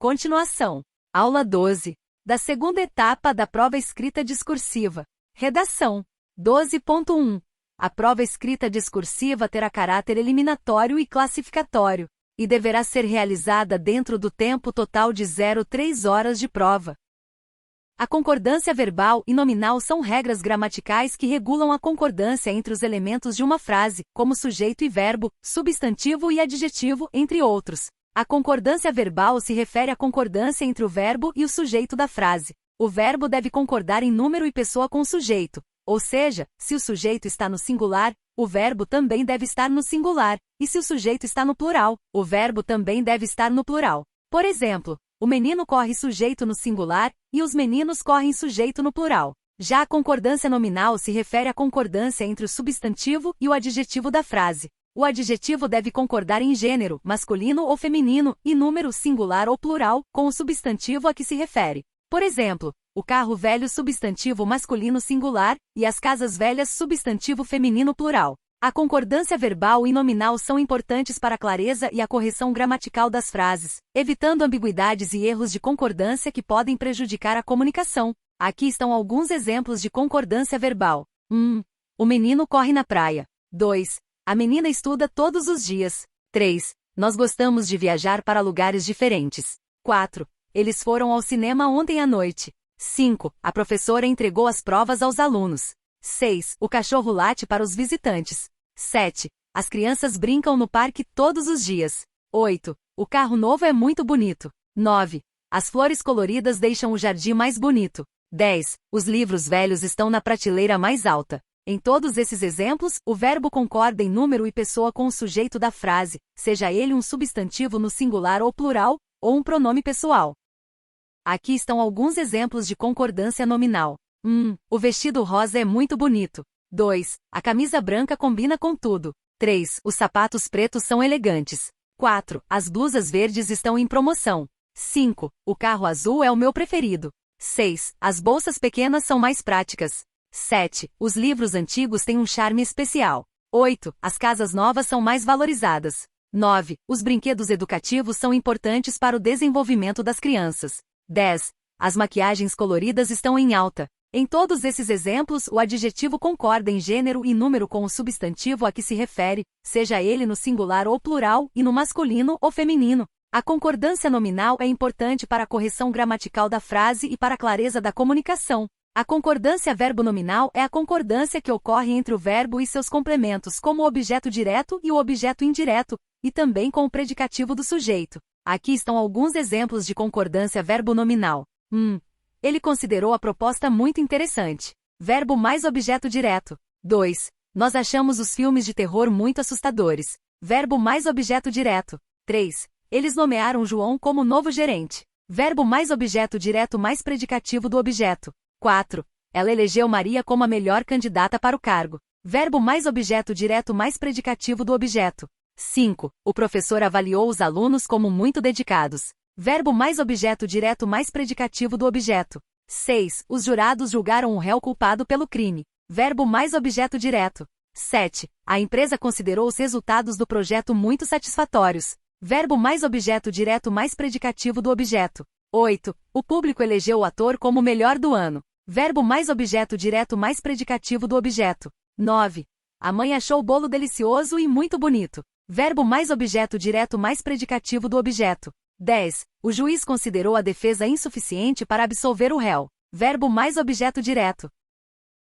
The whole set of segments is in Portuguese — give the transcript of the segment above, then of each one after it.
Continuação. Aula 12. Da segunda etapa da prova escrita discursiva. Redação. 12.1. A prova escrita discursiva terá caráter eliminatório e classificatório, e deverá ser realizada dentro do tempo total de 0,3 horas de prova. A concordância verbal e nominal são regras gramaticais que regulam a concordância entre os elementos de uma frase, como sujeito e verbo, substantivo e adjetivo, entre outros. A concordância verbal se refere à concordância entre o verbo e o sujeito da frase. O verbo deve concordar em número e pessoa com o sujeito, ou seja, se o sujeito está no singular, o verbo também deve estar no singular, e se o sujeito está no plural, o verbo também deve estar no plural. Por exemplo, o menino corre sujeito no singular, e os meninos correm sujeito no plural. Já a concordância nominal se refere à concordância entre o substantivo e o adjetivo da frase. O adjetivo deve concordar em gênero, masculino ou feminino, e número singular ou plural, com o substantivo a que se refere. Por exemplo, o carro velho substantivo masculino singular, e as casas velhas substantivo feminino plural. A concordância verbal e nominal são importantes para a clareza e a correção gramatical das frases, evitando ambiguidades e erros de concordância que podem prejudicar a comunicação. Aqui estão alguns exemplos de concordância verbal. 1. O menino corre na praia. 2. A menina estuda todos os dias. 3. Nós gostamos de viajar para lugares diferentes. 4. Eles foram ao cinema ontem à noite. 5. A professora entregou as provas aos alunos. 6. O cachorro late para os visitantes. 7. As crianças brincam no parque todos os dias. 8. O carro novo é muito bonito. 9. As flores coloridas deixam o jardim mais bonito. 10. Os livros velhos estão na prateleira mais alta. Em todos esses exemplos, o verbo concorda em número e pessoa com o sujeito da frase, seja ele um substantivo no singular ou plural, ou um pronome pessoal. Aqui estão alguns exemplos de concordância nominal. 1. O vestido rosa é muito bonito. 2. A camisa branca combina com tudo. 3. Os sapatos pretos são elegantes. 4. As blusas verdes estão em promoção. 5. O carro azul é o meu preferido. 6. As bolsas pequenas são mais práticas. 7. Os livros antigos têm um charme especial. 8. As casas novas são mais valorizadas. 9. Os brinquedos educativos são importantes para o desenvolvimento das crianças. 10. As maquiagens coloridas estão em alta. Em todos esses exemplos, o adjetivo concorda em gênero e número com o substantivo a que se refere, seja ele no singular ou plural, e no masculino ou feminino. A concordância nominal é importante para a correção gramatical da frase e para a clareza da comunicação. A concordância verbo-nominal é a concordância que ocorre entre o verbo e seus complementos, como o objeto direto e o objeto indireto, e também com o predicativo do sujeito. Aqui estão alguns exemplos de concordância verbo-nominal. 1. Ele considerou a proposta muito interessante. Verbo mais objeto direto. 2. Nós achamos os filmes de terror muito assustadores. Verbo mais objeto direto. 3. Eles nomearam João como novo gerente. Verbo mais objeto direto mais predicativo do objeto. 4. Ela elegeu Maria como a melhor candidata para o cargo. Verbo mais objeto direto mais predicativo do objeto. 5. O professor avaliou os alunos como muito dedicados. Verbo mais objeto direto mais predicativo do objeto. 6. Os jurados julgaram o réu culpado pelo crime. Verbo mais objeto direto. 7. A empresa considerou os resultados do projeto muito satisfatórios. Verbo mais objeto direto mais predicativo do objeto. 8. O público elegeu o ator como o melhor do ano. Verbo mais objeto direto mais predicativo do objeto. 9. A mãe achou o bolo delicioso e muito bonito. Verbo mais objeto direto mais predicativo do objeto. 10. O juiz considerou a defesa insuficiente para absolver o réu. Verbo mais objeto direto.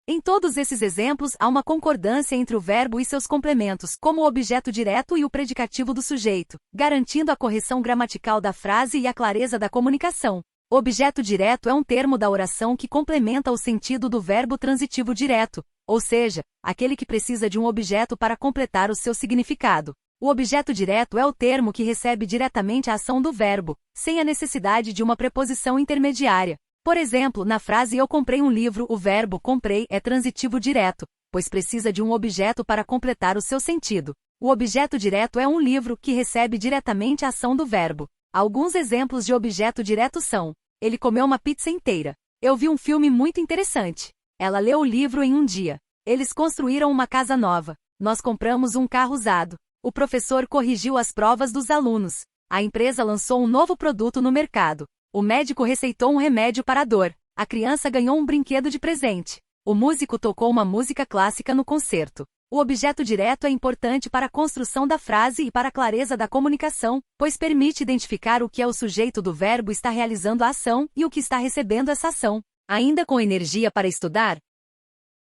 Em todos esses exemplos há uma concordância entre o verbo e seus complementos, como o objeto direto e o predicativo do sujeito, garantindo a correção gramatical da frase e a clareza da comunicação. O objeto direto é um termo da oração que complementa o sentido do verbo transitivo direto, ou seja, aquele que precisa de um objeto para completar o seu significado. O objeto direto é o termo que recebe diretamente a ação do verbo, sem a necessidade de uma preposição intermediária. Por exemplo, na frase eu comprei um livro, o verbo comprei é transitivo direto, pois precisa de um objeto para completar o seu sentido. O objeto direto é um livro que recebe diretamente a ação do verbo. Alguns exemplos de objeto direto são: ele comeu uma pizza inteira. Eu vi um filme muito interessante. Ela leu o livro em um dia. Eles construíram uma casa nova. Nós compramos um carro usado. O professor corrigiu as provas dos alunos. A empresa lançou um novo produto no mercado. O médico receitou um remédio para a dor. A criança ganhou um brinquedo de presente. O músico tocou uma música clássica no concerto. O objeto direto é importante para a construção da frase e para a clareza da comunicação, pois permite identificar o que é o sujeito do verbo está realizando a ação e o que está recebendo essa ação. Ainda com energia para estudar?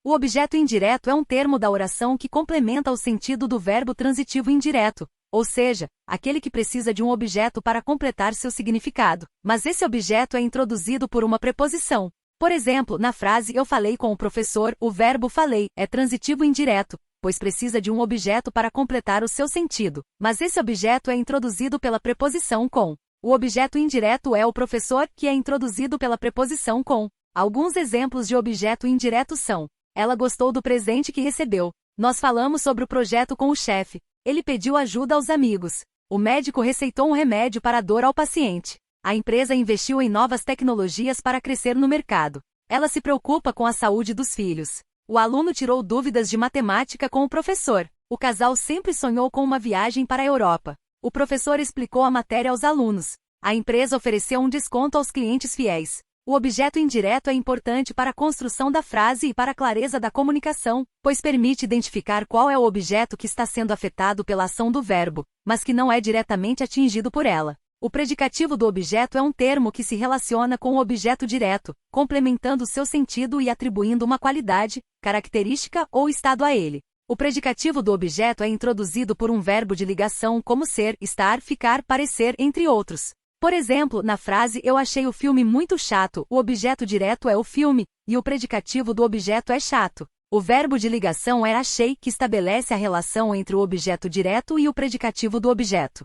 O objeto indireto é um termo da oração que complementa o sentido do verbo transitivo indireto, ou seja, aquele que precisa de um objeto para completar seu significado, mas esse objeto é introduzido por uma preposição. Por exemplo, na frase "eu falei com o professor", o verbo falei é transitivo indireto, pois precisa de um objeto para completar o seu sentido, mas esse objeto é introduzido pela preposição com. O objeto indireto é o professor, que é introduzido pela preposição com. Alguns exemplos de objeto indireto são: ela gostou do presente que recebeu. Nós falamos sobre o projeto com o chefe. Ele pediu ajuda aos amigos. O médico receitou um remédio para a dor ao paciente. A empresa investiu em novas tecnologias para crescer no mercado. Ela se preocupa com a saúde dos filhos. O aluno tirou dúvidas de matemática com o professor. O casal sempre sonhou com uma viagem para a Europa. O professor explicou a matéria aos alunos. A empresa ofereceu um desconto aos clientes fiéis. O objeto indireto é importante para a construção da frase e para a clareza da comunicação, pois permite identificar qual é o objeto que está sendo afetado pela ação do verbo, mas que não é diretamente atingido por ela. O predicativo do objeto é um termo que se relaciona com o objeto direto, complementando seu sentido e atribuindo uma qualidade, característica ou estado a ele. O predicativo do objeto é introduzido por um verbo de ligação como ser, estar, ficar, parecer, entre outros. Por exemplo, na frase "eu achei o filme muito chato", o objeto direto é o filme, e o predicativo do objeto é chato. O verbo de ligação é achei, que estabelece a relação entre o objeto direto e o predicativo do objeto.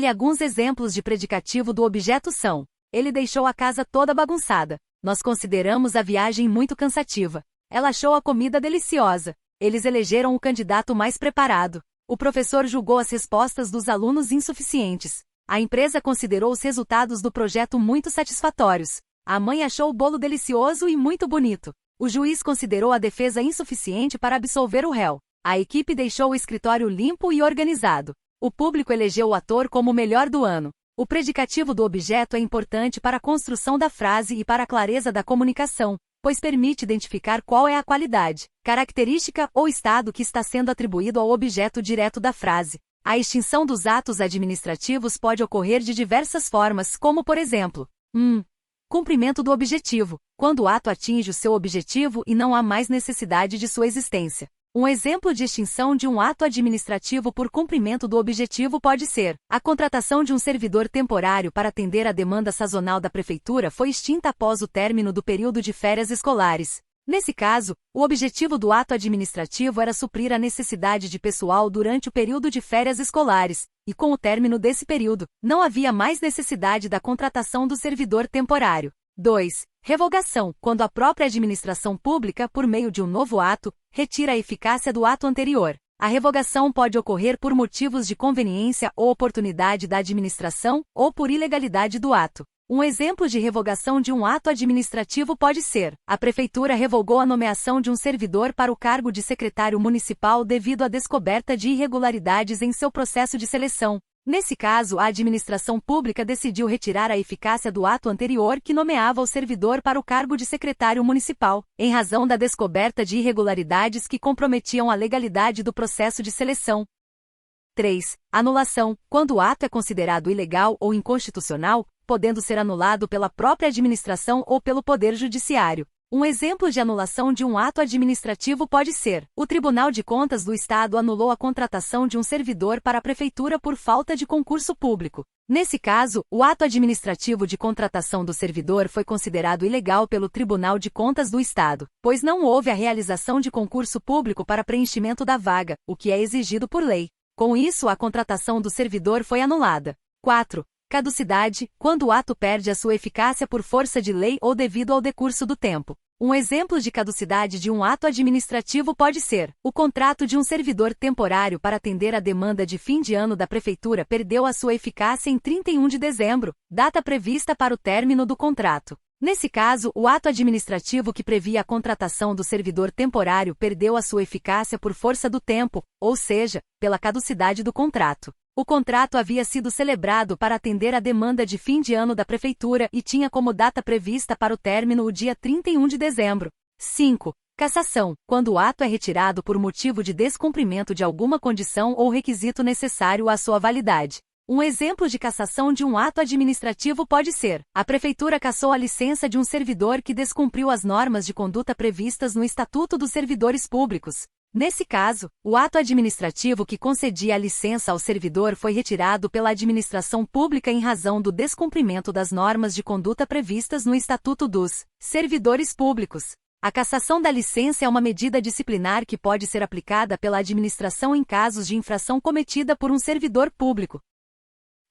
Alguns exemplos de predicativo do objeto são: ele deixou a casa toda bagunçada. Nós consideramos a viagem muito cansativa. Ela achou a comida deliciosa. Eles elegeram o candidato mais preparado. O professor julgou as respostas dos alunos insuficientes. A empresa considerou os resultados do projeto muito satisfatórios. A mãe achou o bolo delicioso e muito bonito. O juiz considerou a defesa insuficiente para absolver o réu. A equipe deixou o escritório limpo e organizado. O público elegeu o ator como o melhor do ano. O predicativo do objeto é importante para a construção da frase e para a clareza da comunicação, pois permite identificar qual é a qualidade, característica ou estado que está sendo atribuído ao objeto direto da frase. A extinção dos atos administrativos pode ocorrer de diversas formas, como por exemplo, cumprimento do objetivo, quando o ato atinge o seu objetivo e não há mais necessidade de sua existência. Um exemplo de extinção de um ato administrativo por cumprimento do objetivo pode ser: a contratação de um servidor temporário para atender à demanda sazonal da prefeitura foi extinta após o término do período de férias escolares. Nesse caso, o objetivo do ato administrativo era suprir a necessidade de pessoal durante o período de férias escolares, e com o término desse período, não havia mais necessidade da contratação do servidor temporário. 2. Revogação, quando a própria administração pública, por meio de um novo ato, retira a eficácia do ato anterior. A revogação pode ocorrer por motivos de conveniência ou oportunidade da administração, ou por ilegalidade do ato. Um exemplo de revogação de um ato administrativo pode ser: a prefeitura revogou a nomeação de um servidor para o cargo de secretário municipal devido à descoberta de irregularidades em seu processo de seleção. Nesse caso, a administração pública decidiu retirar a eficácia do ato anterior que nomeava o servidor para o cargo de secretário municipal, em razão da descoberta de irregularidades que comprometiam a legalidade do processo de seleção. 3. Anulação, quando o ato é considerado ilegal ou inconstitucional, podendo ser anulado pela própria administração ou pelo Poder Judiciário. Um exemplo de anulação de um ato administrativo pode ser: o Tribunal de Contas do Estado anulou a contratação de um servidor para a Prefeitura por falta de concurso público. Nesse caso, o ato administrativo de contratação do servidor foi considerado ilegal pelo Tribunal de Contas do Estado, pois não houve a realização de concurso público para preenchimento da vaga, o que é exigido por lei. Com isso, a contratação do servidor foi anulada. 4. Caducidade, quando o ato perde a sua eficácia por força de lei ou devido ao decurso do tempo. Um exemplo de caducidade de um ato administrativo pode ser: o contrato de um servidor temporário para atender à demanda de fim de ano da prefeitura perdeu a sua eficácia em 31 de dezembro, data prevista para o término do contrato. Nesse caso, o ato administrativo que previa a contratação do servidor temporário perdeu a sua eficácia por força do tempo, ou seja, pela caducidade do contrato. O contrato havia sido celebrado para atender a demanda de fim de ano da Prefeitura e tinha como data prevista para o término o dia 31 de dezembro. 5. Cassação, quando o ato é retirado por motivo de descumprimento de alguma condição ou requisito necessário à sua validade. Um exemplo de cassação de um ato administrativo pode ser: a Prefeitura cassou a licença de um servidor que descumpriu as normas de conduta previstas no Estatuto dos Servidores Públicos. Nesse caso, o ato administrativo que concedia a licença ao servidor foi retirado pela administração pública em razão do descumprimento das normas de conduta previstas no Estatuto dos Servidores Públicos. A cassação da licença é uma medida disciplinar que pode ser aplicada pela administração em casos de infração cometida por um servidor público.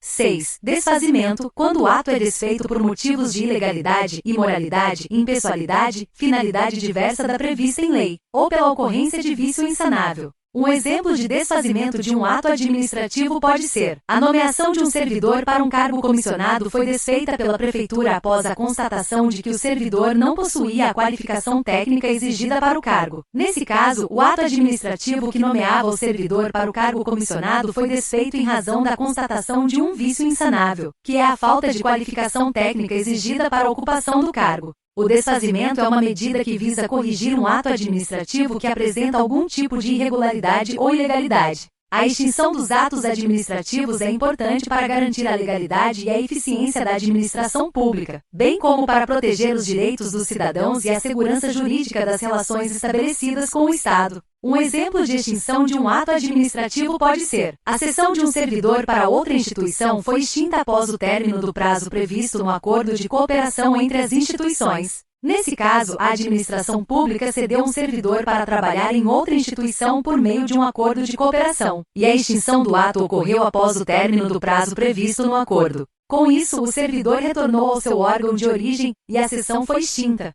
6. Desfazimento, quando o ato é desfeito por motivos de ilegalidade, imoralidade, impessoalidade, finalidade diversa da prevista em lei, ou pela ocorrência de vício insanável. Um exemplo de desfazimento de um ato administrativo pode ser: a nomeação de um servidor para um cargo comissionado foi desfeita pela Prefeitura após a constatação de que o servidor não possuía a qualificação técnica exigida para o cargo. Nesse caso, o ato administrativo que nomeava o servidor para o cargo comissionado foi desfeito em razão da constatação de um vício insanável, que é a falta de qualificação técnica exigida para a ocupação do cargo. O desfazimento é uma medida que visa corrigir um ato administrativo que apresenta algum tipo de irregularidade ou ilegalidade. A extinção dos atos administrativos é importante para garantir a legalidade e a eficiência da administração pública, bem como para proteger os direitos dos cidadãos e a segurança jurídica das relações estabelecidas com o Estado. Um exemplo de extinção de um ato administrativo pode ser: a cessão de um servidor para outra instituição foi extinta após o término do prazo previsto no acordo de cooperação entre as instituições. Nesse caso, a administração pública cedeu um servidor para trabalhar em outra instituição por meio de um acordo de cooperação, e a extinção do ato ocorreu após o término do prazo previsto no acordo. Com isso, o servidor retornou ao seu órgão de origem, e a cessão foi extinta.